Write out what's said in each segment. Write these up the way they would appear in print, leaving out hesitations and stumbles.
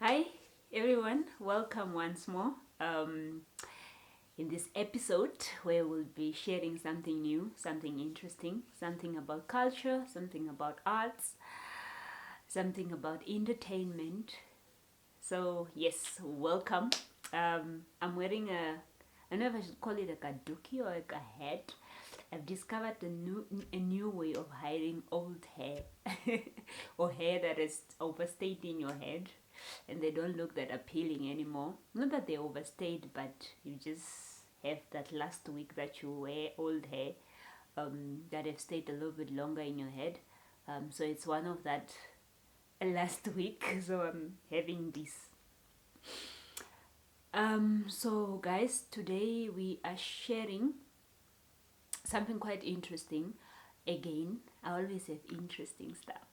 Hi everyone, welcome once more. In this episode, where we'll be sharing something new, something interesting, something about culture, something about arts, something about entertainment. So, yes, welcome. I'm wearing I don't know if I should call it a kaduki or like a hat. I've discovered a new way of hiding old hair or hair that is overstayed in your head and they don't look that appealing anymore. Not that they overstayed, but you just have that last week that you wear old hair that have stayed a little bit longer in your head. So it's one of that last week. So I'm having this. So guys, today we are sharing something quite interesting. Again, I always have interesting stuff.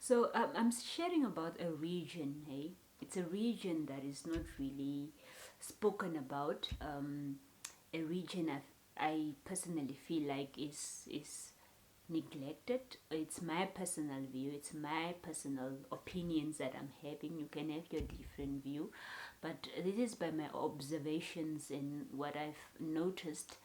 So I'm sharing about a region. Hey, it's a region that is not really spoken about. A region I personally feel like is neglected. It's my personal view. It's my personal opinions that I'm having. You can have your different view, but this is by my observations and what I've noticed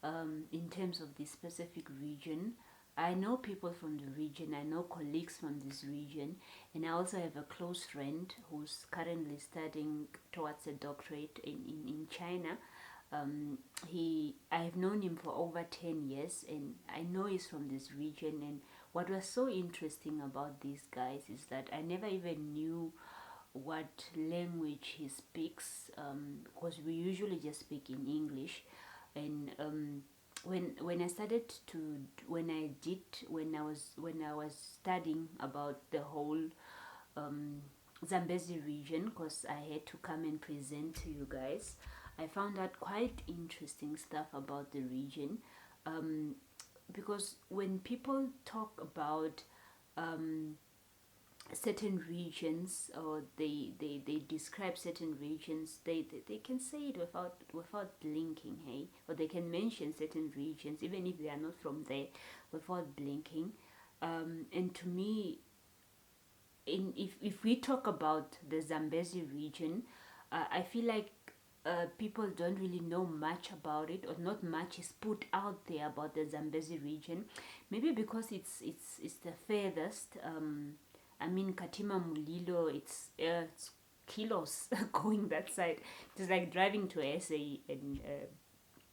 in terms of this specific region. I know people from the region, I know colleagues from this region, and I also have a close friend who's currently studying towards a doctorate in China. I've known him for over 10 years, and I know he's from this region. And what was so interesting about these guys is that I never even knew what language he speaks, because we usually just speak in English. And when I started to when I was studying about the whole Zambezi region, because I had to come and present to you guys, I found out quite interesting stuff about the region. Because when people talk about certain regions, or they describe certain regions, they can say it without blinking, hey, or they can mention certain regions even if they are not from there without blinking. And to me, if we talk about the Zambezi region, I feel like people don't really know much about it, or not much is put out there about the Zambezi region. Maybe because it's the furthest. I mean, Katima Mulilo, it's kilos going that side. It's like driving to SA, and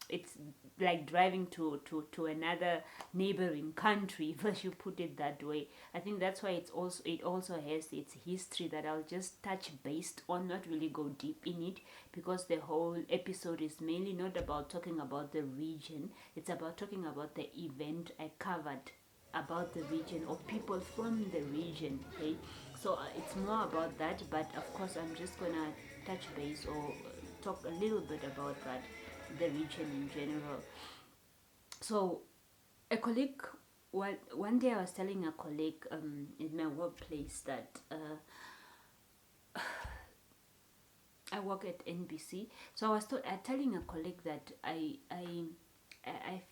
it's like driving to another neighboring country, if I should put it that way. I think that's why it also has its history that I'll just touch based on, not really go deep in it, because the whole episode is mainly not about talking about the region, it's about talking about the event I covered about the region, or people from the region. Okay, so it's more about that, but of course I'm just gonna touch base, or talk a little bit about that, the region in general. So a colleague, one day I was telling a colleague in my workplace that I work at NBC. So I was telling a colleague that I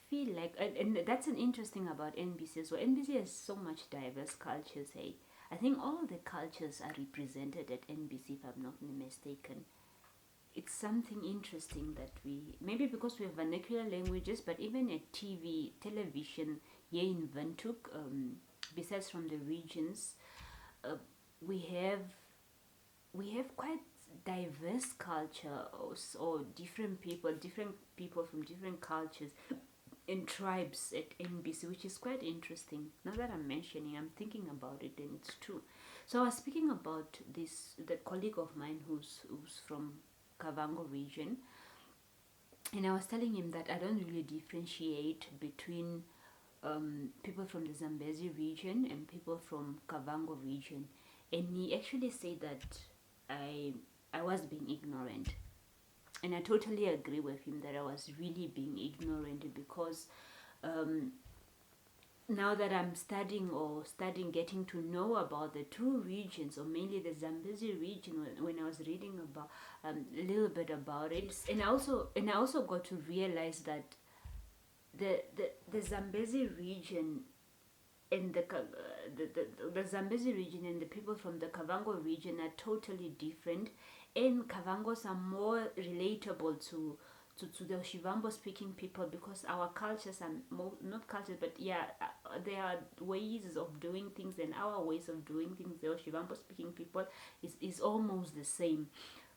feel like, and that's an interesting about NBC as well. NBC has so much diverse cultures. Hey, I think all the cultures are represented at NBC, if I'm not mistaken. It's something interesting that we, maybe because we have vernacular languages, but even at television here in Windhoek, besides from the regions, uh, we have quite diverse culture, or different people from different cultures and tribes at NBC, which is quite interesting. Now that I'm mentioning, I'm thinking about it, and it's true. So I was speaking about the colleague of mine who's from Kavango region, and I was telling him that I don't really differentiate between people from the Zambezi region and people from Kavango region, and he actually said that I I was being ignorant, and I totally agree with him that I was really being ignorant, because um, now that I'm studying, getting to know about the two regions, or mainly the Zambezi region, when I was reading about a little bit about it, and I also got to realize that the Zambezi region and the Zambezi region and the people from the Kavango region are totally different, and Kavangos are more relatable to the Shivambo speaking people, because our cultures are not cultures, but yeah, there are ways of doing things, and our ways of doing things, the Shivambo speaking people, is almost the same.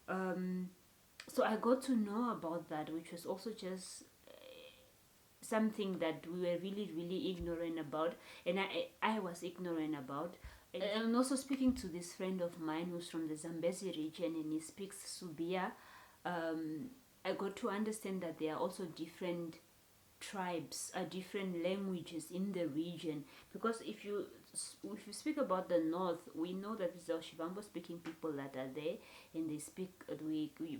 So I got to know about that, which was also just something that we were really really ignorant about, and I was ignorant about. And I'm also speaking to this friend of mine who's from the Zambezi region, and he speaks Subia. I got to understand that there are also different tribes, different languages in the region, because if you speak about the north, we know that it's the Shivambo speaking people that are there, and they speak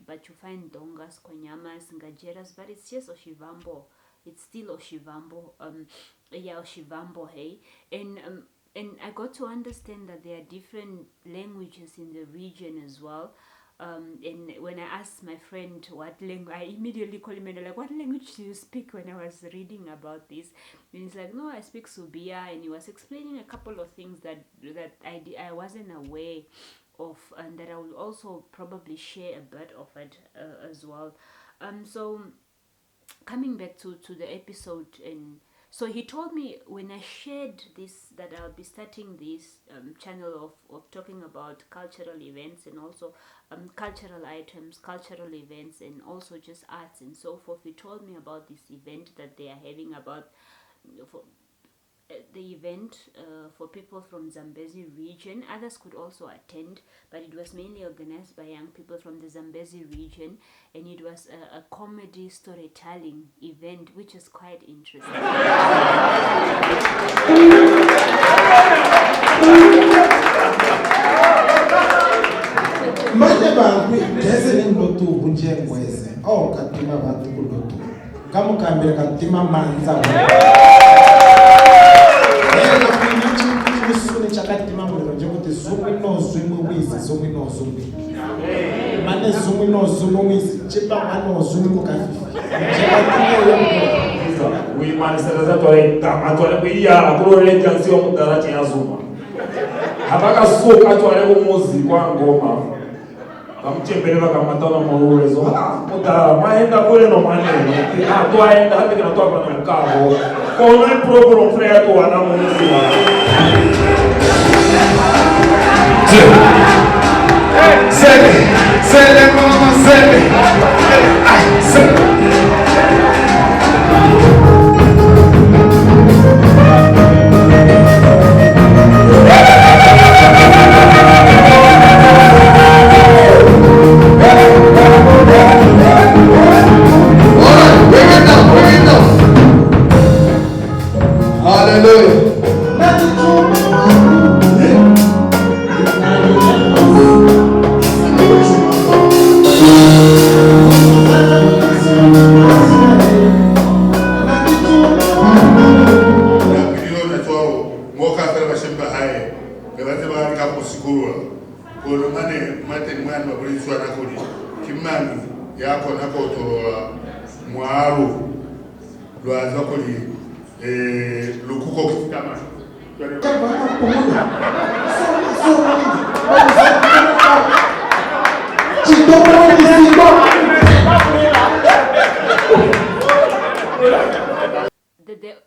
but you find Dongas, Konyamas, Ngajeras, but it's just Oshivambo. It's still Oshivambo. Oshivambo, hey. And I got to understand that there are different languages in the region as well. And when I asked my friend what language, I immediately called him and like, what language do you speak, when I was reading about this? And he's like, no, I speak Subia, and he was explaining a couple of things that I wasn't aware of, and that I will also probably share a bit of it as well. So coming back to the episode, and so he told me when I shared this that I'll be starting this channel of talking about cultural events, and also cultural items, cultural events, and also just arts and so forth. He told me about this event that they are having about for the event for people from Zambezi region. Others could also attend, but it was mainly organized by young people from the Zambezi region, and it was a comedy storytelling event, which is quite interesting. Manje bantu ngeze ngoto bunjengweze katima bantu kuloto kamukambira katima manza kusune chakatima muliro njengokuti zumwe nozumwe wizi zumwe nozumwe mane zumwe nozumwe wizi chipa mane zumwe mukafifi uyimanisela zatwale tamatwale kuiyala kulole jansi omudala chiyazuma abakasuka atwale umuzi kwa ngoma bamuchembere bakamatana murulezo mudala maenda kule no maneno atwaenda hadi kana twapa na mkabo kono program freya to wana muzi wa sele mama sele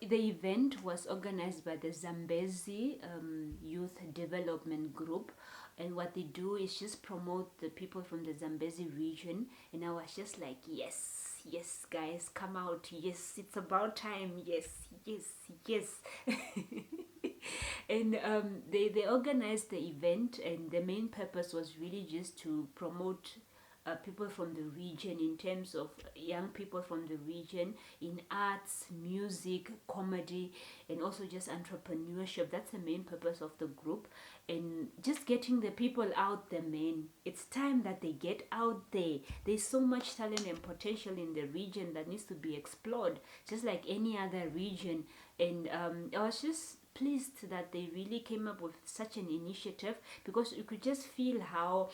The event was organized by the Zambezi Youth Development Group, and what they do is just promote the people from the Zambezi region. And I was just like, yes guys, come out, yes, it's about time, yes. And they organized the event, and the main purpose was really just to promote people from the region, in terms of young people from the region in arts, music, comedy, and also just entrepreneurship. That's the main purpose of the group, and just getting the people out there, man. It's time that they get out there. There's so much talent and potential in the region that needs to be explored, just like any other region. And I was just pleased that they really came up with such an initiative, because you could just feel how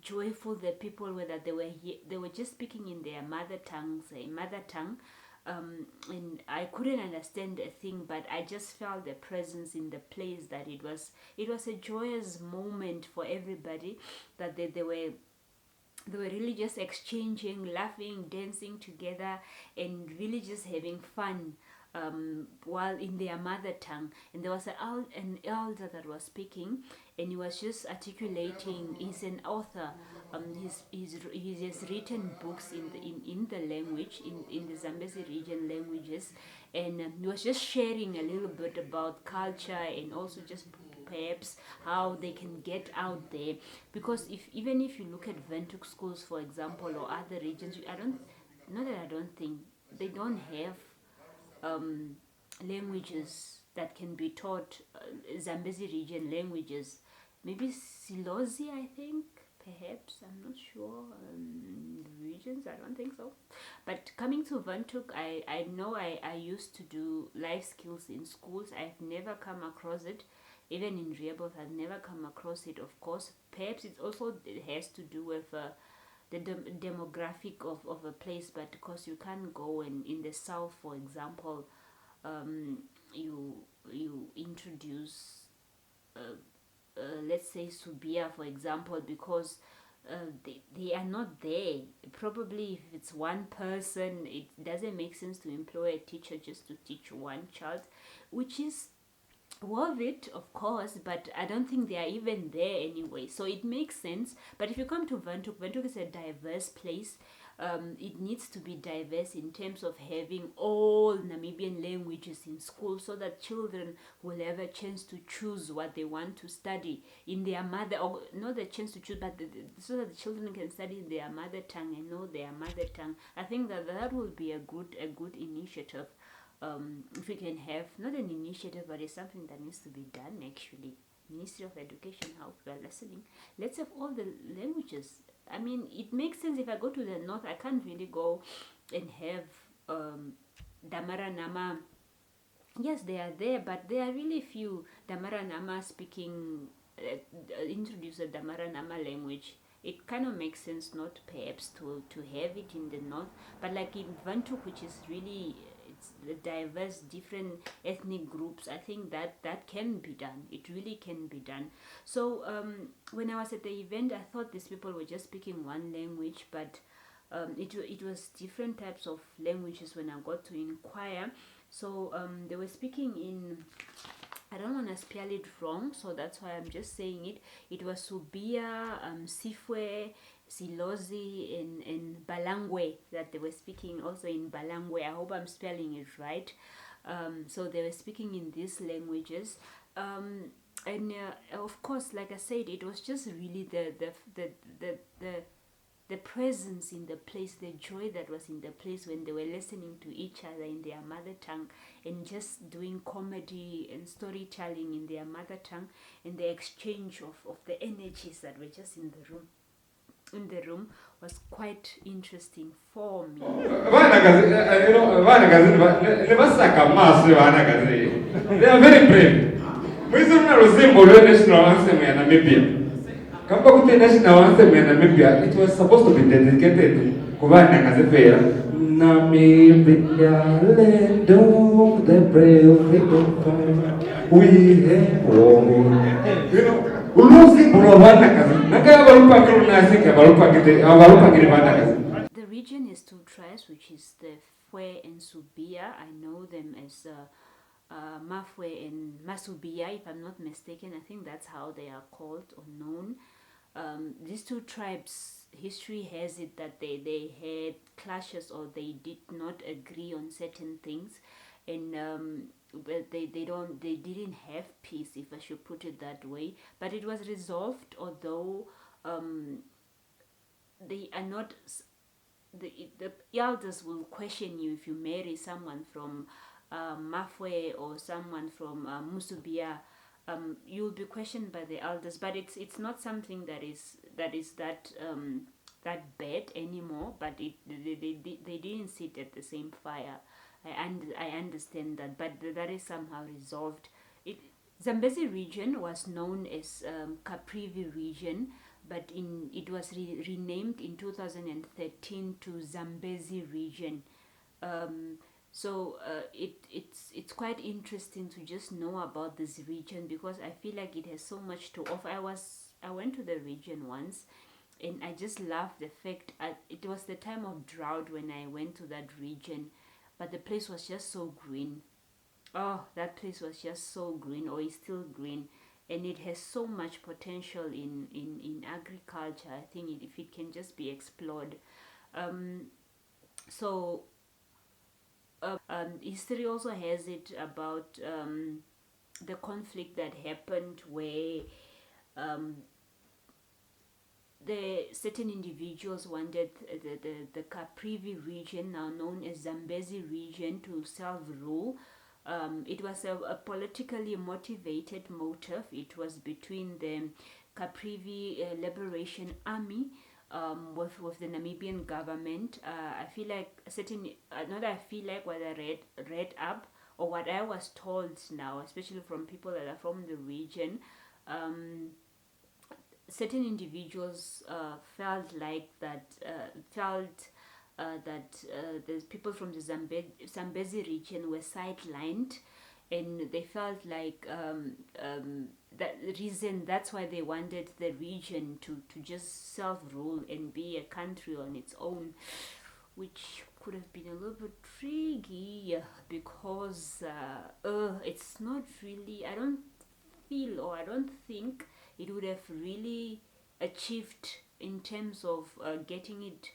joyful the people were, that they were just speaking in their mother tongue, and I couldn't understand a thing, but I just felt the presence in the place, that it was a joyous moment for everybody, that they were really just exchanging, laughing, dancing together, and really just having fun, while in their mother tongue. And there was an elder that was speaking, and he was just articulating. He's an author. He has written books in the language, in the Zambezi region languages, and he was just sharing a little bit about culture, and also just perhaps how they can get out there. Because even if you look at Ventuk schools, for example, or other regions, I don't think they don't have languages that can be taught, Zambezi region languages. Maybe Silozi, I think, perhaps, I'm not sure. Regions, I don't think so. But coming to Ventuk, I know I used to do life skills in schools. I've never come across it. Even in Rebels, I've never come across it, of course. Perhaps it has to do with the demographic of a place, but because you can't go, and in the south, for example, you introduce, let's say, Subia, for example, because they are not there. Probably if it's one person, it doesn't make sense to employ a teacher just to teach one child, which is worth it, of course, but I don't think they are even there anyway, so it makes sense. But if you come to Ventuk is a diverse place. It needs to be diverse in terms of having all Namibian languages in school, so that children will have a chance to choose what they want to study in their mother, or not the chance to choose, but so that the children can study in their mother tongue and know their mother tongue. I think that will be a good initiative. If we can have not an initiative, but it's something that needs to be done, actually. Ministry of Education, how we are listening, let's have all the languages. I mean, it makes sense. If I go to the north, I can't really go and have Damara Nama. Yes, they are there, but there are really few Damara Nama speaking, introduce a Damara Nama language. It kind of makes sense not perhaps to have it in the north, but like in Ventuk, which is really, it's the diverse different ethnic groups. I think that can be done. It really can be done. So when I was at the event, I thought these people were just speaking one language, but it was different types of languages when I got to inquire. So they were speaking in, I don't want to spell it wrong, so that's why I'm just saying it. It was Subia, Sifwe, Silozi, and Balangwe that they were speaking also in Balangwe. I hope I'm spelling it right. So they were speaking in these languages. And of course, like I said, it was just really the presence in the place, the joy that was in the place when they were listening to each other in their mother tongue, and just doing comedy and storytelling in their mother tongue, and the exchange of the energies that were just in the room was quite interesting for me. They are very brave. National anthem in Namibia. National anthem in Namibia, it was supposed to be dedicated to Namibia, land of the brave people fight. We have won. You know, the region is two tribes, which is the Fwe and Subia. I know them as Mafwe and Masubia, if I'm not mistaken. I think that's how they are called or known. These two tribes, history has it that they had clashes, or they did not agree on certain things, and but they didn't have peace, if I should put it that way. But it was resolved, although they are not. The elders will question you if you marry someone from Mafwe or someone from Musubia. You'll be questioned by the elders, but it's not something that is that bad anymore. But they didn't sit at the same fire. I understand that, but that is somehow resolved. Zambezi region was known as Caprivi region, but it was renamed in 2013 to Zambezi region. So it's quite interesting to just know about this region, because I feel like it has so much to offer. I went to the region once, and I just love the fact it was the time of drought when I went to that region, but the place was just so green. Oh, that place was just so green, or is still green, and it has so much potential in agriculture. I think if it can just be explored. Um, so history also has it about the conflict that happened where um, the certain individuals wanted the Caprivi region, now known as Zambezi region, to self-rule. It was a politically motivated motive. It was between the Caprivi Liberation Army with the Namibian government. I feel like not I feel like what I read up, or what I was told now, especially from people that are from the region. Certain individuals felt that the people from the Zambezi region were sidelined, and they felt like that's why they wanted the region to just self-rule and be a country on its own, which could have been a little bit tricky, because it's not really, I don't feel, or I don't think it would have really achieved in terms of getting it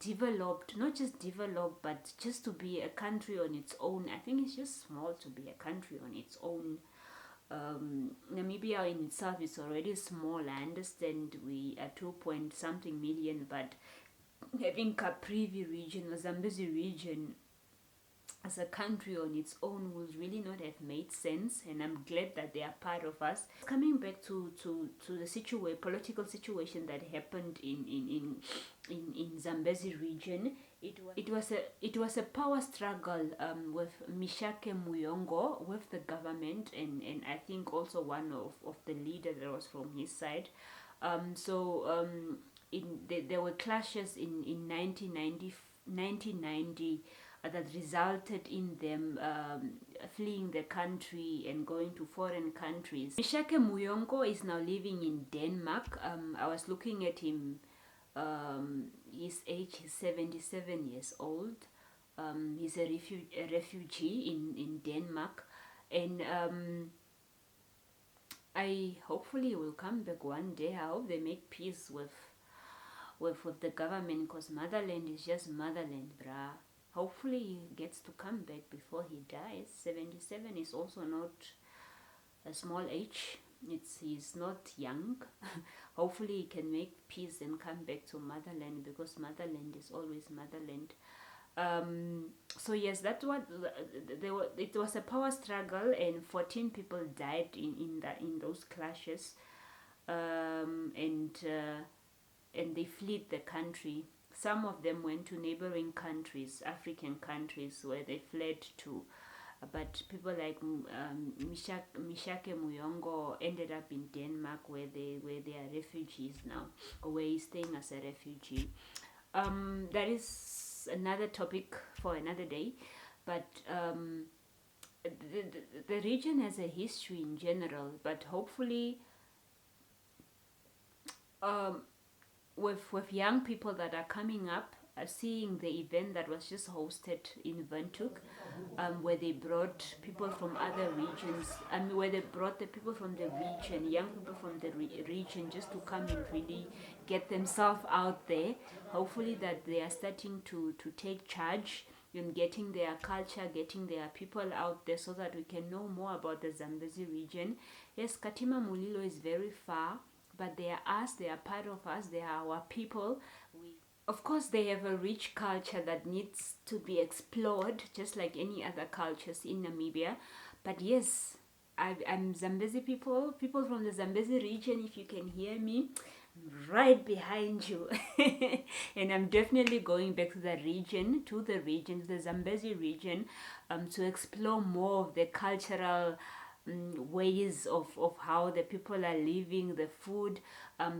developed, not just developed, but just to be a country on its own. I think it's just small to be a country on its own. Namibia in itself is already small. I understand we are 2 point something million, but having Caprivi region or Zambezi region as a country on its own would really not have made sense, and I'm glad that they are part of us. Coming back to the political situation that happened in Zambezi region, it was a power struggle with Mishake Muyongo with the government, and I think also one of the leaders that was from his side. There were clashes in 1990 that resulted in them fleeing the country and going to foreign countries. Mishake Muyongo is now living in Denmark. I was looking at him. His age is 77 years old. He's a refugee in Denmark, and I hopefully will come back one day. I hope they make peace with the government, because motherland is just motherland, bruh. Hopefully he gets to come back before he dies. 77 is also not a small age. He's not young. Hopefully he can make peace and come back to motherland, because motherland is always motherland. So yes, that's what it was a power struggle, and 14 people died in those clashes, and they fled the country. Some of them went to neighboring countries, African countries, where they fled to. But people like Mishake Muyongo ended up in Denmark, where they are refugees now, or where he's staying as a refugee. That is another topic for another day. But the region has a history in general, but hopefully with young people that are coming up, seeing the event that was just hosted in Windhoek, where they brought people from other regions, where they brought the people from the region, young people from the region, just to come and really get themselves out there. Hopefully that they are starting to take charge in getting their culture, getting their people out there, so that we can know more about the Zambezi region. Yes, Katima Mulilo is very far, but they are us, they are part of us, they are our people. Of course, they have a rich culture that needs to be explored, just like any other cultures in Namibia. But yes, I'm Zambezi people from the Zambezi region. If you can hear me, I'm right behind you. And I'm definitely going back to the region, to the Zambezi region, to explore more of the cultural ways of how the people are living, the food,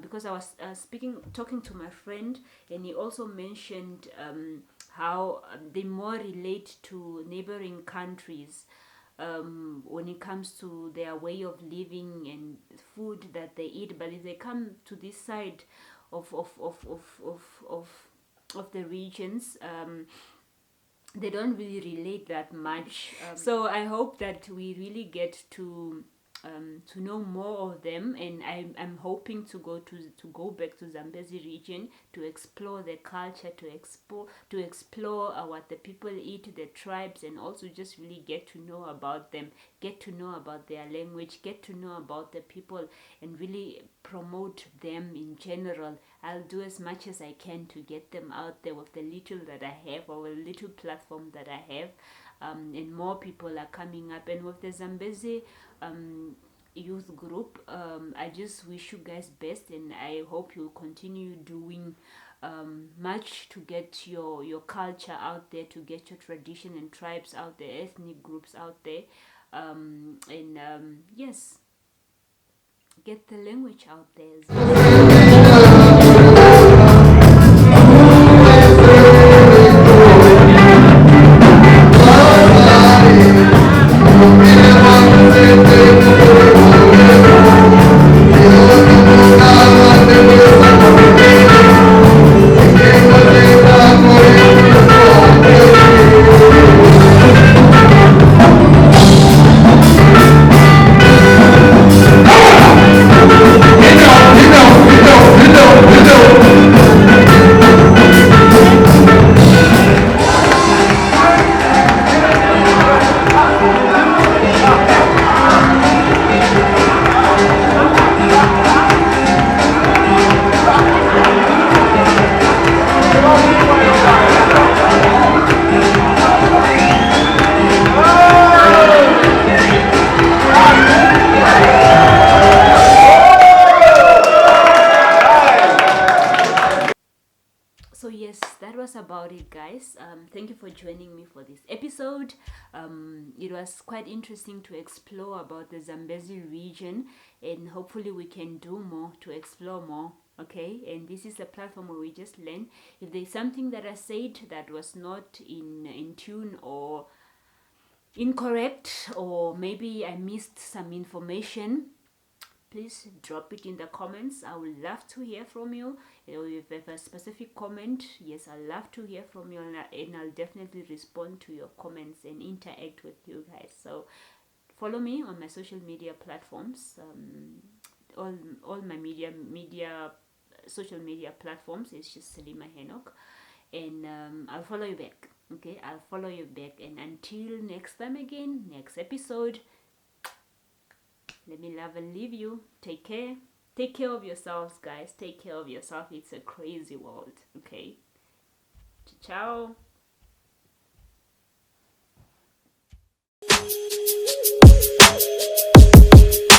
because I was talking to my friend, and he also mentioned how they more relate to neighboring countries when it comes to their way of living and food that they eat. But if they come to this side of the regions, they don't really relate that much. So I hope that we really get to know more of them, and I'm hoping to go back to Zambezi region to explore the culture, to explore what the people eat, the tribes, and also just really get to know about them, get to know about their language, get to know about the people, and really promote them in general. I'll do as much as I can to get them out there with the little that I have, or a little platform that I have. And more people are coming up, and with the Zambezi youth group, I just wish you guys best, and I hope you'll continue doing much to get your culture out there, to get your tradition and tribes out there, ethnic groups out there, and yes, get the language out there as well. So yes, that was about it, guys. Thank you for joining me for this episode. It was quite interesting to explore about the Zambezi region, and hopefully we can do more to explore more. Okay, and this is a platform where we just learn. If there's something that I said that was not in tune or incorrect, or maybe I missed some information, please drop it in the comments. I would love to hear from you. If you have a specific comment, yes, I'd love to hear from you, and I'll definitely respond to your comments and interact with you guys. So follow me on my social media platforms. All my social media platforms is just Selima Henok, and I'll follow you back. Okay, I'll follow you back, and until next time again, next episode, let me love and leave you. Take care. Take care of yourselves, guys. Take care of yourself. It's a crazy world. Okay. Ciao. Ciao.